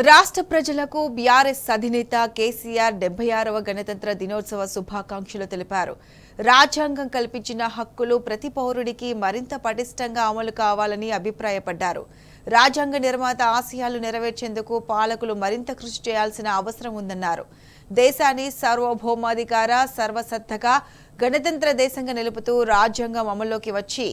రాష్ట్ర ప్రజలకు బీఆర్ఎస్ అధినేత కేసీఆర్ 76వ గణతంత్ర దినోత్సవ శుభాకాంక్షలు తెలిపారు. రాజ్యాంగం కల్పించిన హక్కులు ప్రతి పౌరుడికి మరింత పటిష్టంగా అమలు కావాలని అభిప్రాయపడ్డారు. రాజ్యాంగ నిర్మాత ఆశయాలు నెరవేర్చేందుకు పాలకులు మరింత కృషి చేయాల్సిన అవసరం ఉందన్నారు. దేశాన్ని సార్వభౌమాధికార సర్వసత్తగా గణతంత్ర దేశంగా నిలుపుతూ రాజ్యాంగం అమల్లోకి వచ్చి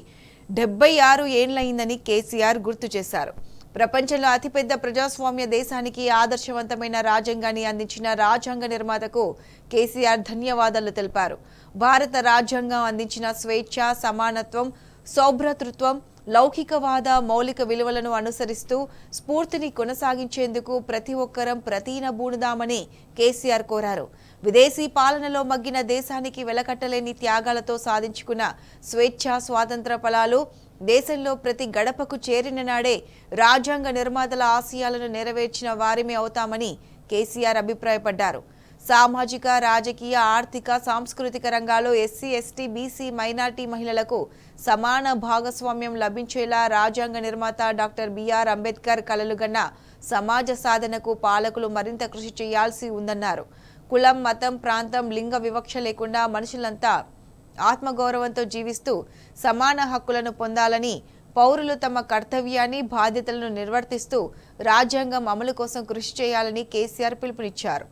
76 ఏళ్లయిందని కేసీఆర్ గుర్తు చేశారు. ప్రపంచంలో అతిపెద్ద ప్రజాస్వామ్య దేశానికి ఆదర్శవంతమైన రాజ్యాంగాన్ని అందించిన రాజ్యాంగ నిర్మాతకు కేసీఆర్ ధన్యవాదాలు తెలిపారు. భారత రాజ్యాంగం అందించిన స్వేచ్ఛ, సమానత్వం, సౌభ్రాతృత్వం, లౌకికవాద మౌలిక విలువలను అనుసరిస్తూ స్ఫూర్తిని కొనసాగించేందుకు ప్రతి ఒక్కరం ప్రతినబూనుదామని కేసీఆర్ కోరారు. విదేశీ పాలనలో మగ్గిన దేశానికి వెలకట్టలేని త్యాగాలతో సాధించుకున్న స్వేచ్ఛ, స్వాతంత్ర ఫలాలు దేశంలో ప్రతి గడపకు చేరిన నాడే రాజ్యాంగ నిర్మాతల ఆశయాలను నెరవేర్చిన వారిమే అవుతామని కేసీఆర్ అభిప్రాయపడ్డారు. సామాజిక, రాజకీయ, ఆర్థిక, సాంస్కృతిక రంగాల్లో ఎస్సీ, ఎస్టీ, బీసీ, మైనార్టీ మహిళలకు సమాన భాగస్వామ్యం లభించేలా రాజ్యాంగ నిర్మాత డాక్టర్ బిఆర్ అంబేద్కర్ కలలుగన్న సమాజ సాధనకు పాలకులు మరింత కృషి చేయాల్సి ఉందన్నారు. కులం, మతం, ప్రాంతం, లింగ వివక్ష లేకుండా మనుషులంతా ఆత్మగౌరవంతో జీవిస్తూ సమాన హక్కులను పొందాలని, పౌరులు తమ కర్తవ్యాన్ని, బాధ్యతలను నిర్వర్తిస్తూ రాజ్యాంగం అమలు కోసం కృషి చేయాలని కేసీఆర్ పిలుపునిచ్చారు.